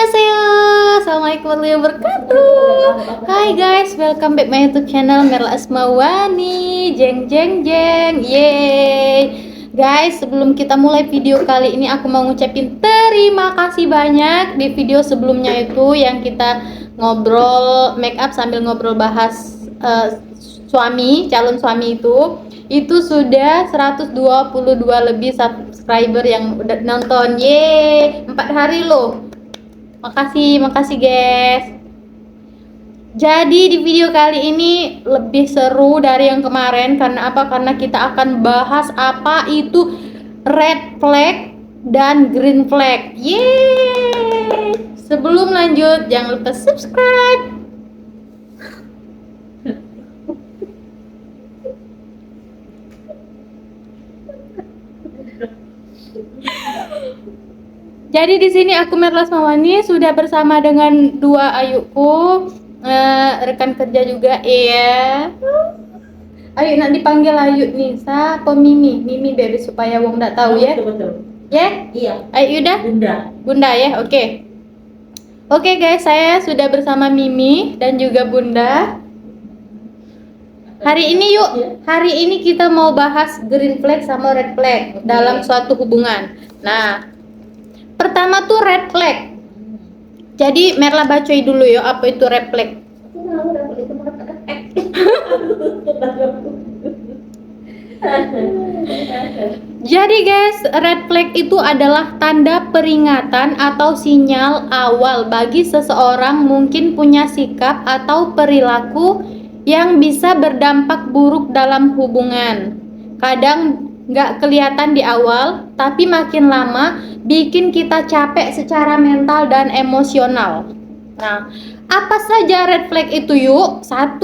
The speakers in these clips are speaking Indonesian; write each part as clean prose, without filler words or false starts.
Annyeonghaseyo. Assalamualaikum warahmatullahi wabarakatuh. Hai guys, welcome back my YouTube channel Merla Asmawani. Jeng jeng jeng. Yeay. Guys, sebelum kita mulai video kali ini aku mau ngucapin terima kasih banyak. Di video sebelumnya itu yang kita ngobrol make up sambil ngobrol bahas calon suami itu sudah 122 lebih subscriber yang udah nonton. Yeay, 4 hari loh. Makasih guys. Jadi di video kali ini lebih seru dari yang kemarin. Karena apa? Karena kita akan bahas apa itu red flag dan green flag. Yeay. Sebelum lanjut, jangan lupa subscribe. Jadi di sini aku Merla Asmawani sudah bersama dengan dua ayuku, rekan kerja juga. Iya. Ayo nak dipanggil Ayu nih, siapa Mimi bebe supaya wong ndak tahu ya. Betul. Ya? Iya. Ayo udah? Bunda ya, oke. Oke guys, saya sudah bersama Mimi dan juga Bunda. Hari ini kita mau bahas green flag sama red flag dalam suatu hubungan. Nah, pertama tuh red flag. Jadi Merla bacoy dulu ya apa itu red flag. Jadi guys, red flag itu adalah tanda peringatan atau sinyal awal bagi seseorang mungkin punya sikap atau perilaku yang bisa berdampak buruk dalam hubungan. Kadang nggak kelihatan di awal, tapi makin lama bikin kita capek secara mental dan emosional. Nah, apa saja red flag itu yuk? 1.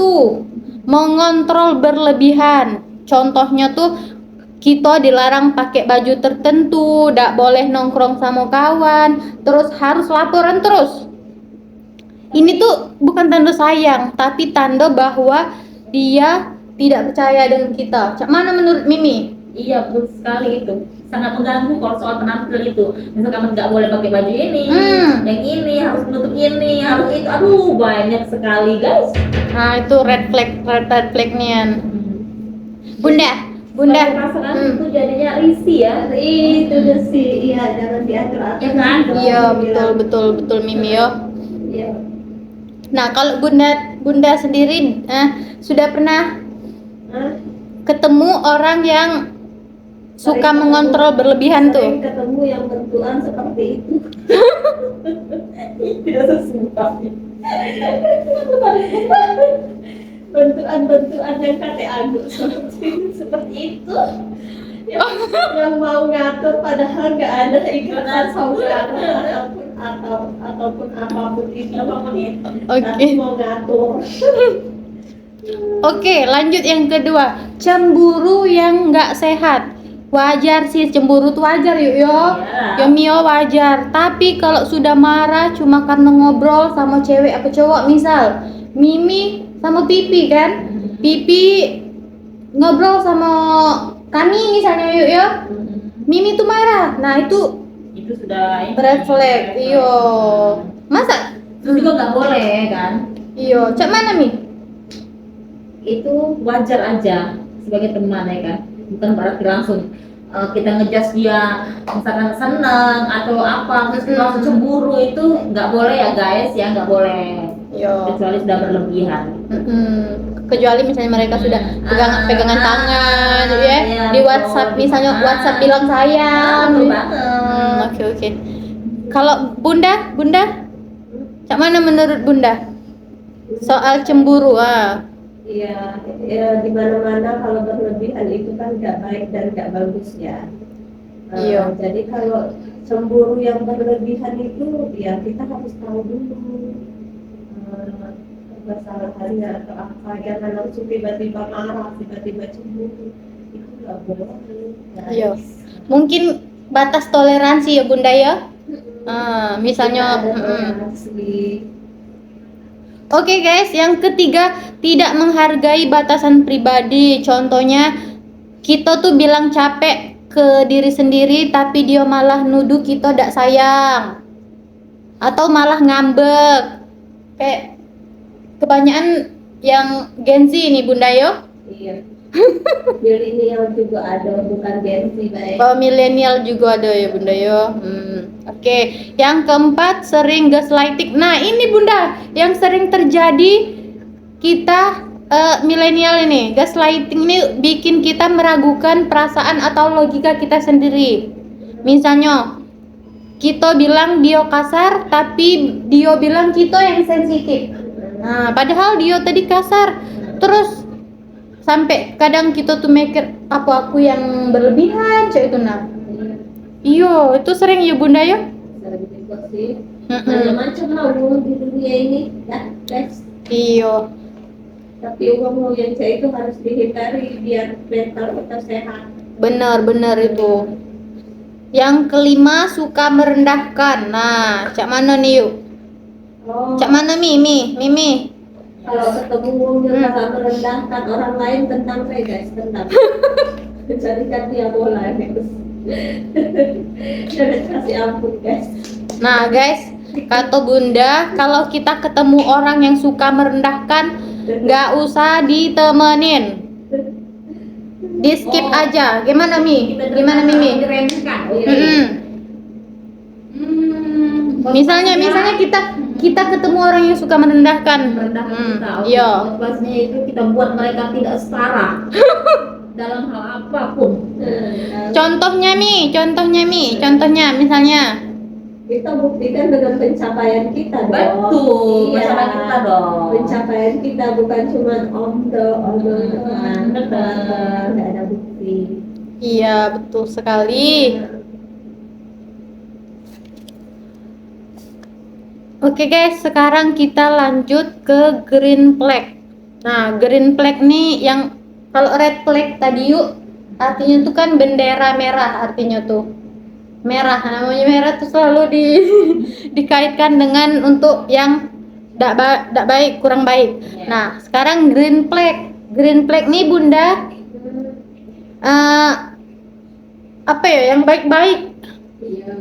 Mengontrol berlebihan. Contohnya tuh kita dilarang pakai baju tertentu, nggak boleh nongkrong sama kawan, terus harus laporan terus. Ini tuh bukan tanda sayang, tapi tanda bahwa dia tidak percaya dengan kita. Cak mana menurut Mimi? Iya, betul sekali itu. Sangat mengganggu kalau soal penampilan itu. Misalkan nggak boleh pakai baju ini, yang ini harus menutup ini, harus itu. Aduh, banyak sekali guys. Nah, itu red flag-nya. Bunda. Pasangan itu jadinya risih ya. Itu sih, iya jangan diatur-atur. Ya kan? Iya, betul Mimi yo. Iya. Nah, kalau Bunda sendiri sudah pernah ketemu orang yang suka mengontrol berlebihan tuh? Ketemu yang bentukan seperti itu. Tidak sesuai. Bentukan yang kata Agus seperti itu. Yang mau ngatur padahal nggak ada ikatan saudara ataupun apapun itu. Tapi mau ngatur. Oke, lanjut yang kedua, cemburu yang nggak sehat. Wajar sih, cemburu tuh wajar yuk yo. Ya Mio wajar. Tapi kalau sudah marah cuma karena ngobrol sama cewek atau cowok, misal Mimi sama Pipi kan, Pipi ngobrol sama kami misalnya yuk yo. Mimi tuh marah. Nah itu sudah red flag. Iyo. Masa? Itu juga nggak boleh kan? Iyo. Cak mana Mi? Itu wajar aja sebagai teman ya kan, bukan berarti langsung kita ngejudge dia misalkan seneng atau apa terus langsung cemburu. Itu nggak boleh ya guys ya, nggak boleh. Kecuali sudah berlebihan. Kecuali misalnya mereka sudah pegangan tangan ya, di WhatsApp misalnya WhatsApp bilang sayang. Oke. Kalau Bunda cak mana menurut Bunda soal cemburu? Iya, di mana-mana kalau berlebihan itu kan nggak baik dan nggak bagus ya. Iya. Jadi kalau cemburu yang berlebihan itu, ya kita harus tahu dulu kesalahannya atau apa. Jangan langsung tiba-tiba marah, tiba-tiba cemburu. Itu nggak boleh. Iya. Mungkin batas toleransi ya Bunda ya. Misalnya. Oke guys, yang ketiga, tidak menghargai batasan pribadi. Contohnya, kita tuh bilang capek ke diri sendiri, tapi dia malah nuduh kita tidak sayang. atau malah ngambek. Kayak kebanyakan yang Gen Z ini Bunda yo. Iya. Milenial juga ada, bukan Gen Z, baik. Oh, milenial juga ada ya Bunda yo. Oke. Yang keempat, sering gaslighting. Nah, ini Bunda yang sering terjadi kita milenial ini. Gaslighting ini bikin kita meragukan perasaan atau logika kita sendiri. Misalnya kita bilang dia kasar, tapi dia bilang kita yang sensitif. Nah, padahal dia tadi kasar. Terus sampai kadang kita tuh mikir apa aku yang berlebihan cek itu nah. Iyo, itu sering ya Bunda ya? Sering juga sih. Macam-macam lah umur di dunia ini, ya guys. Iyo. Tapi umur yang kayak itu harus dihindari biar mental kita sehat. Benar itu. Yang kelima, suka merendahkan. Nah, cak mana nih yuk? Oh, Cak mana Mimi? kalau ketemu dia bakal merendahkan orang lain tentang saya guys, tentang. Jadikan dia bola guys. Jangan kasih ampun guys. Nah guys, kata Bunda, kalau kita ketemu orang yang suka merendahkan, nggak usah ditemenin, di skip aja. Gimana Mi? Gimana Mimi? Diremehkan. Misalnya kita ketemu orang yang suka merendahkan. Kita. Iya. Motivasinya itu kita buat mereka tidak setara dalam hal apapun. Contohnya misalnya. Kita buktikan dengan pencapaian kita dong. Betul, Iya. bersama kita dong. Pencapaian kita bukan cuma omong Benar. nggak ada bukti. Iya, betul sekali. Oke guys, sekarang kita lanjut ke green flag. Nah, green flag nih yang kalau red flag tadi yuk, artinya tuh kan bendera merah artinya tuh. Merah, namanya merah tuh selalu dikaitkan dengan untuk yang tidak baik, kurang baik. Nah, sekarang green flag. Green flag nih Bunda, apa ya, yang baik-baik. Iya.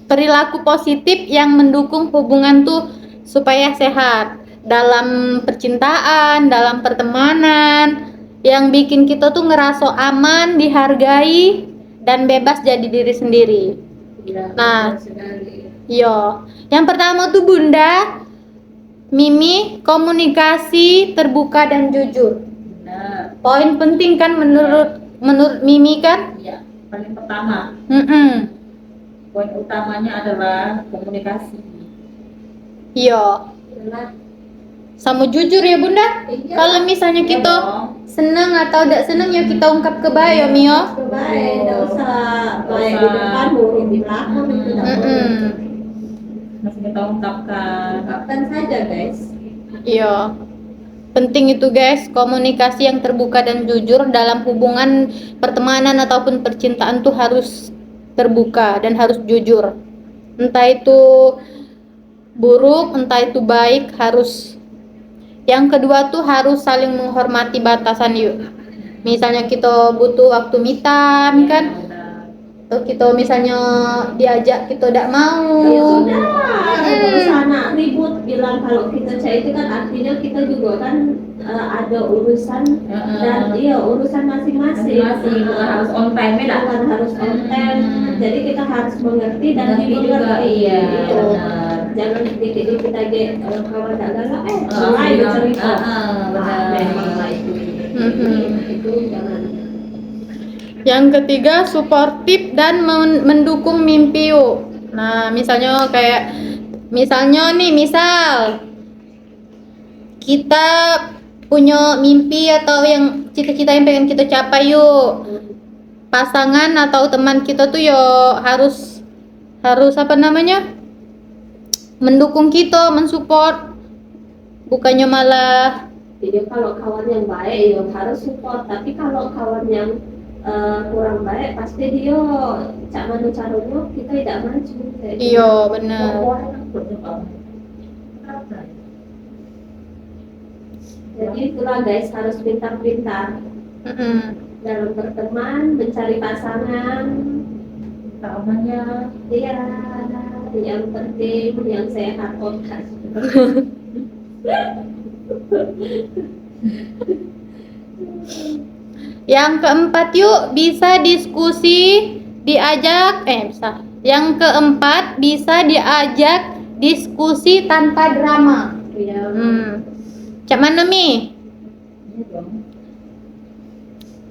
Perilaku positif yang mendukung hubungan tuh supaya sehat dalam percintaan, dalam pertemanan, yang bikin kita tuh ngerasa aman, dihargai, dan bebas jadi diri sendiri. Iya. Nah, betul sekali. yo, yang pertama tuh Bunda, Mimi, komunikasi terbuka dan jujur. Benar. Poin penting kan menurut Mimi kan? Iya. Paling pertama, poin utamanya adalah komunikasi. Iya. Itulah. Sama jujur ya Bunda. Iya. Kalau misalnya Iya kita dong. senang atau tidak senang ya kita ungkap ke baik ya Mio. Baik, nggak usah baik di depan, buruk di belakang, itu tidak boleh. Masih kita ungkapkan. Ungkapkan saja guys. Iya. Penting itu guys, komunikasi yang terbuka dan jujur dalam hubungan pertemanan ataupun percintaan tuh harus terbuka dan harus jujur. Entah itu buruk, entah itu baik, harus. Yang kedua tuh harus saling menghormati batasan yuk. Misalnya kita butuh waktu me time kan, atau kita misalnya diajak kita tidak mau. Ya sudah, nggak usah nak ribut bilang kalau kita cah itu kan artinya kita juga kan ada urusan dan iya urusan masing-masing. Masing-masing, bukan harus on time ya dah. Bukan harus on time. Jadi kita harus mengerti dan Mengerti juga, dimengerti. iya, Gitu. benar. Jangan dikit-dikit aja kawan tak galak mulai bercerita. Benar. Memang lah itu. Itu jangan. Yang ketiga, suportif dan mendukung mimpi yuk. Nah, misalnya misal kita punya mimpi atau yang cita-cita yang pengen kita capai yuk. Pasangan atau teman kita tuh yo harus apa namanya? Mendukung kita, mensupport. Bukannya malah Jadi kalau kawan yang baik ya harus support, tapi kalau kawan yang kurang baik pasti dia cak manu caranya kita tidak maju. iya benar. Jadi itulah guys, harus pintar-pintar dalam berteman, mencari pasangan. Utamanya Iya. yang penting yang sehat otak. Yang keempat yuk, bisa diskusi, diajak, bisa. Yang keempat, bisa diajak diskusi tanpa drama. Ya, Cak mana Mi? Iya dong.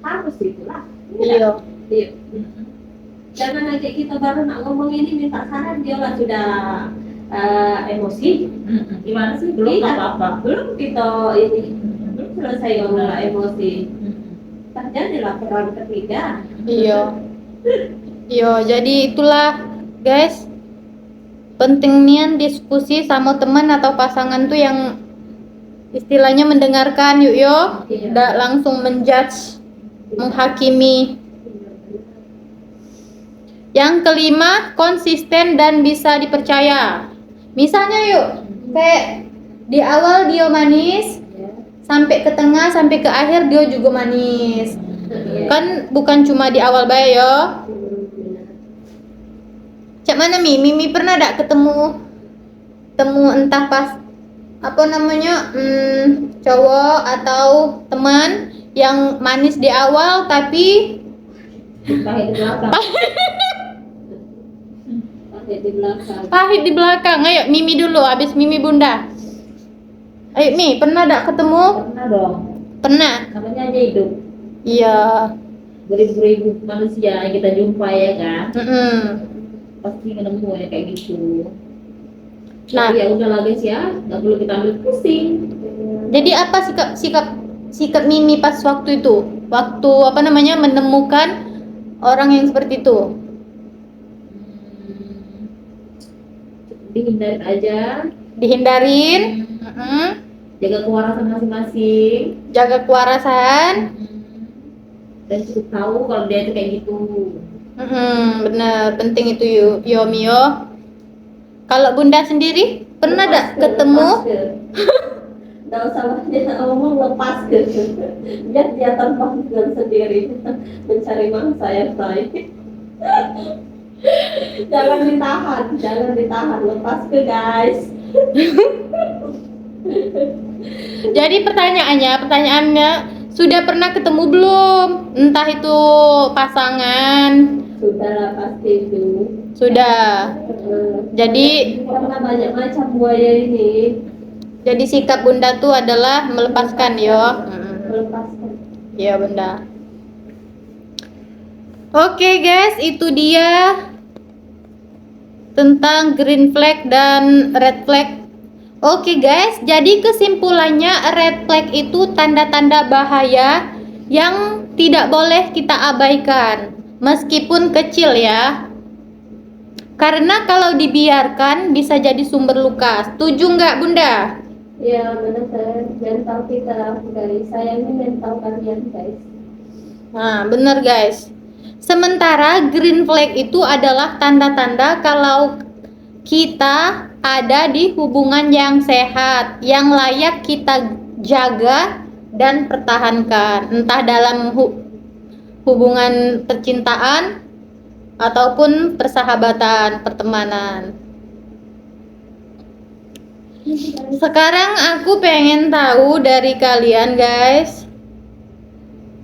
harus itulah. Iya. Iya. Jangan aja kita baru nak ngomong ini minta saran dia lah sudah emosi. Gimana sih? Belum Iya. apa-apa. Belum kita ini belum selesai ngomong emosi. Terjadilah perang ketiga. Iya. Iya, jadi itulah guys. Pentingnya diskusi sama teman atau pasangan tuh yang istilahnya mendengarkan yuk yo, Iya. tidak langsung menjudge, menghakimi. Yang kelima, konsisten dan bisa dipercaya. Misalnya yuk, kayak di awal dia manis, sampai ke tengah, sampai ke akhir dia juga manis. Kan bukan cuma di awal bae yo. Cak mana Mimi pernah gak ketemu entah pas apa namanya cowok atau teman yang manis di awal tapi Pahit di belakang. Pakai di belakang. pahit di belakang. Ayo Mimi dulu, habis Mimi Bunda. Ayo Mi, pernah gak ketemu? Pernah dong. Pernah. Namanya aja hidup. Iya. Beribu-ribu manusia yang kita jumpa ya kan. Pasti nemu ya kayak gitu. Nah. Tapi ya udahlah guys ya, nggak perlu kita ambil pusing. Jadi apa sikap Mimi pas waktu itu? Waktu apa namanya menemukan orang yang seperti itu? Dihindarin aja, Dihindarin, jaga kewarasan masing-masing, jaga kewarasan. dan cukup tahu kalau dia itu kayak gitu. Bener, penting itu yo Mio. Kalau Bunda sendiri pernah gak ketemu? Tidak usah banyak ngomong, lepas ke. Biar dia terbang sendiri mencari mangsa yang baik. Jangan ditahan, lepas ke guys. Jadi pertanyaannya sudah pernah ketemu belum? Entah itu pasangan. Sudah lah pasti itu. Sudah. Jadi Karena banyak macam buaya ini. Jadi sikap Bunda tuh adalah melepaskan yo. Melepaskan. Iya Bunda. Oke guys, itu dia tentang green flag dan red flag. Oke guys, jadi kesimpulannya red flag itu tanda-tanda bahaya yang tidak boleh kita abaikan meskipun kecil ya. Karena kalau dibiarkan bisa jadi sumber luka. Setuju nggak Bunda? Ya, benar mental kita guys. Sayangi mental kalian guys. Nah, bener guys. Sementara green flag itu adalah tanda-tanda kalau kita ada di hubungan yang sehat, yang layak kita jaga dan pertahankan, entah dalam hubungan percintaan ataupun persahabatan, pertemanan. Sekarang aku pengen tahu dari kalian guys,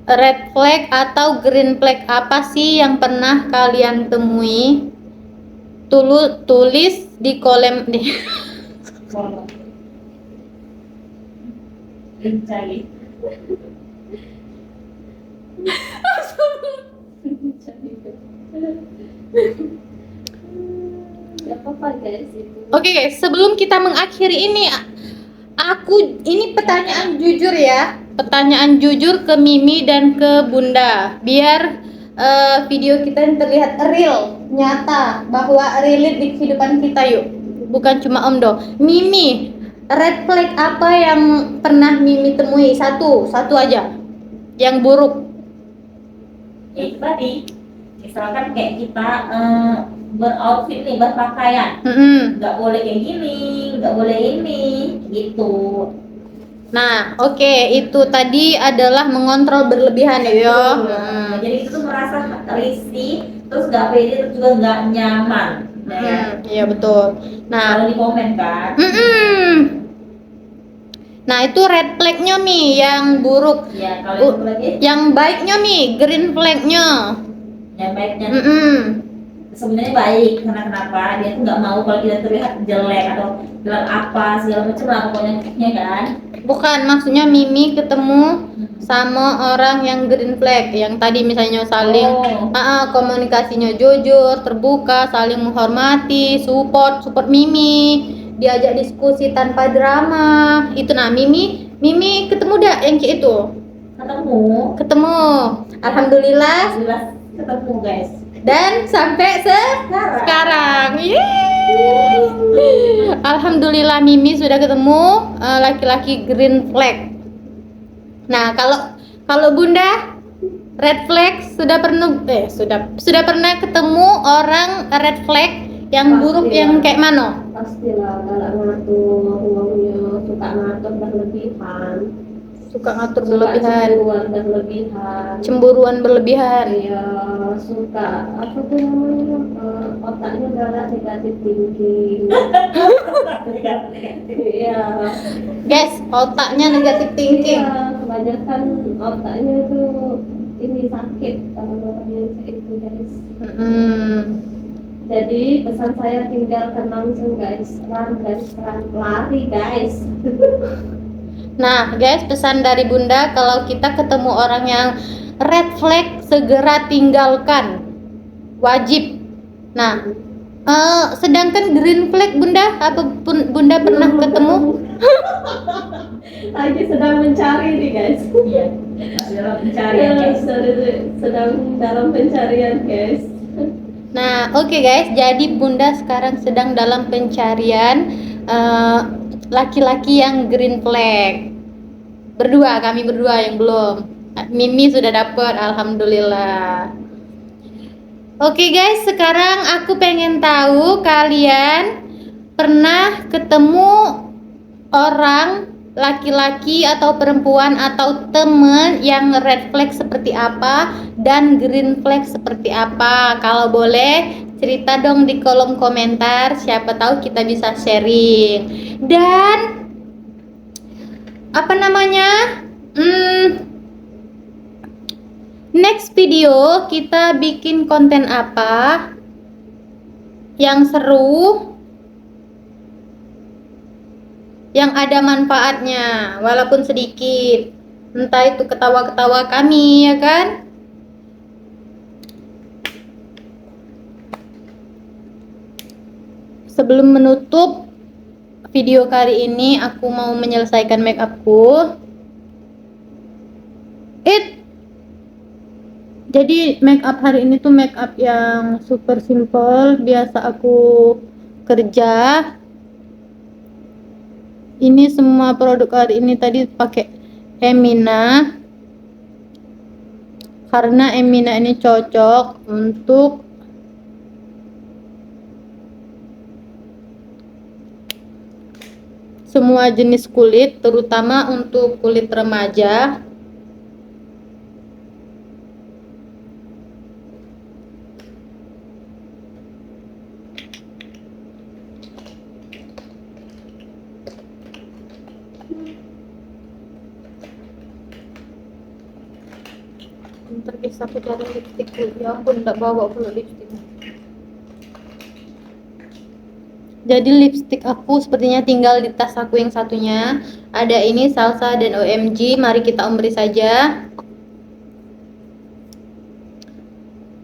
red flag atau green flag apa sih yang pernah kalian temui? Tulis di kolom di Cari. Ya apa guys itu. Oke guys, sebelum kita mengakhiri ini, ini pertanyaan jujur ya, pertanyaan jujur ke Mimi dan ke Bunda, biar video kita yang terlihat real, nyata, bahwa relate di kehidupan kita yuk, bukan cuma omdo. Mimi, red flag apa yang pernah Mimi temui? Satu aja, yang buruk. Ya itu tadi, misalkan kayak kita beroutfit nih, berpakaian, nggak boleh kayak gini, nggak boleh ini, gitu. Nah, oke, itu tadi adalah mengontrol berlebihan ya. Jadi itu tuh merasa risih, terus nggak pede, terus juga nggak nyaman. ya kan? Iya betul. Nah, Kalau di komen kan. Nah itu red flagnya Mi yang buruk. Ya kalau itu lagi Yang baiknya Mi green flagnya. yang baiknya Mm-mm. sebenarnya baik, karena kenapa dia tuh nggak mau kalau kita terlihat jelek atau bilang apa segala macam lah pokoknya ya kan. Bukan, maksudnya Mimi ketemu sama orang yang green flag, yang tadi misalnya saling komunikasinya jujur, terbuka, saling menghormati, support Mimi, diajak diskusi tanpa drama. Itu nah Mimi ketemu dah yang kayak itu. Ketemu. Alhamdulillah Ketemu guys. dan sampai sekarang. Yeay. Alhamdulillah Mimi sudah ketemu laki-laki green flag. Nah, kalau Bunda red flag sudah pernah ketemu orang red flag yang buruk yang kayak mana? Pastilah galak ngatur uangnya, suka ngatur berlebihan, Suka ngatur suka berlebihan, cemburuan berlebihan. Iya, suka apa tuh namanya, otaknya galak negatif thinking. Iya. Guys, otaknya negatif thinking. Iya, kebanyakan otaknya itu ini sakit kalau orang yang itu guys. Jadi pesan saya tinggalkan langsung guys, run lari guys. Nah, guys, pesan dari Bunda kalau kita ketemu orang yang red flag segera tinggalkan. Wajib. Nah, sedangkan green flag Bunda, apa Bunda pernah ketemu? Lagi sedang mencari nih guys. Iya. Dalam pencarian guys. Sedang dalam pencarian guys. Nah, oke guys, jadi Bunda sekarang sedang dalam pencarian laki-laki yang green flag. Kami berdua yang belum. Mimi sudah dapet, alhamdulillah. Oke guys, sekarang aku pengen tahu kalian pernah ketemu orang laki-laki atau perempuan atau temen yang red flag seperti apa dan green flag seperti apa. Kalau boleh cerita dong di kolom komentar, siapa tahu kita bisa sharing. Dan apa namanya, next video kita bikin konten apa yang seru, yang ada manfaatnya walaupun sedikit, entah itu ketawa-ketawa kami ya kan. Sebelum menutup video kali ini, aku mau menyelesaikan make upku. Jadi make up hari ini tuh make up yang super simple, biasa aku kerja. Ini semua produk hari ini tadi pakai Emina, karena Emina ini cocok untuk semua jenis kulit, terutama untuk kulit remaja. Bentar guys, aku cari lipstick dulu. Ya ampun, enggak bawa pula lipstick. Jadi lipstick aku sepertinya tinggal di tas aku yang satunya. Ada ini Salsa dan OMG. Mari kita umbri saja.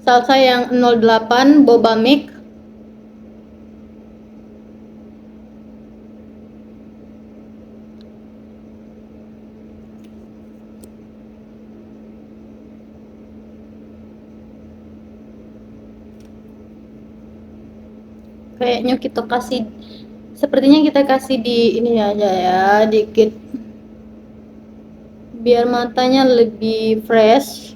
Salsa yang 08 Boba Mic. Kayaknya kita kasih, sepertinya kita kasih di ini aja ya, dikit, biar matanya lebih fresh.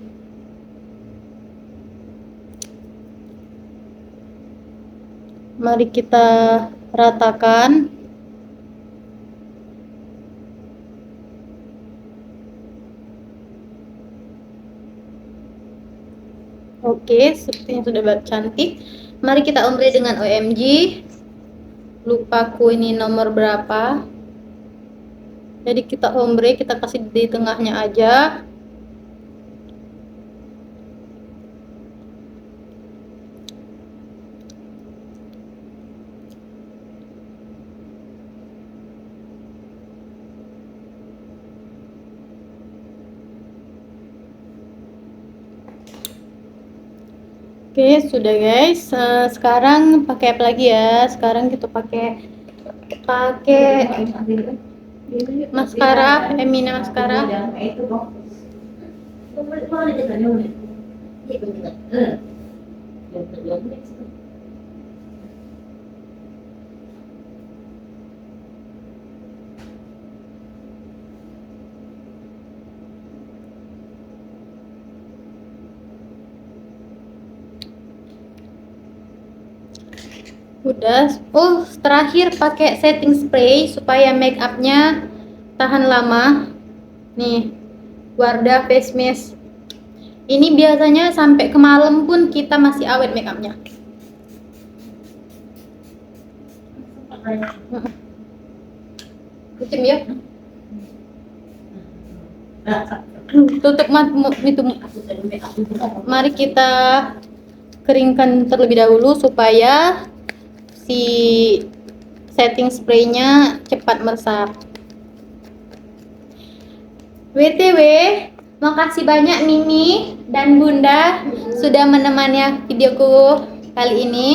Mari kita ratakan. Oke, sepertinya sudah cantik. Mari kita ombre dengan OMG. Lupaku ini nomor berapa. Jadi kita ombre, kita kasih di tengahnya aja. Oke, sudah guys. Sekarang pakai apa lagi ya? Sekarang kita pakai maskara, Emina maskara. Itu dong. Udah. Oh, terakhir pakai setting spray supaya make upnya tahan lama. Nih, Wardah Face Mist. Ini biasanya sampai ke malam pun kita masih awet make upnya. Kucing ya. Tutup itu. Mari kita keringkan terlebih dahulu supaya si setting spraynya cepat meresap. WTW, makasih banyak Mimi dan Bunda sudah menemani videoku kali ini.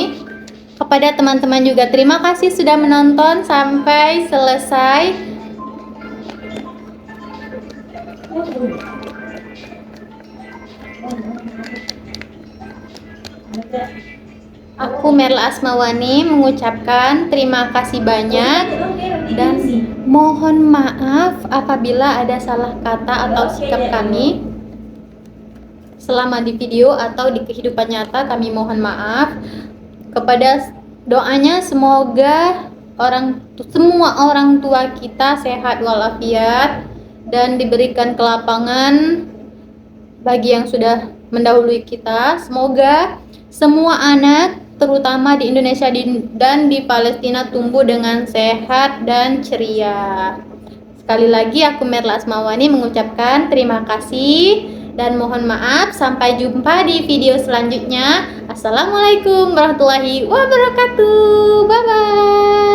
Kepada teman-teman juga terima kasih sudah menonton sampai selesai. Aku Merla Asmawani mengucapkan terima kasih banyak dan mohon maaf apabila ada salah kata atau sikap kami selama di video atau di kehidupan nyata. Kami mohon maaf. Kepada doanya semoga semua orang tua kita sehat walafiat dan diberikan kelapangan bagi yang sudah mendahului kita. Semoga semua anak terutama di Indonesia dan di Palestina tumbuh dengan sehat dan ceria. Sekali lagi aku Merla Asmawani mengucapkan terima kasih dan mohon maaf. Sampai jumpa di video selanjutnya. Assalamualaikum warahmatullahi wabarakatuh. Bye bye.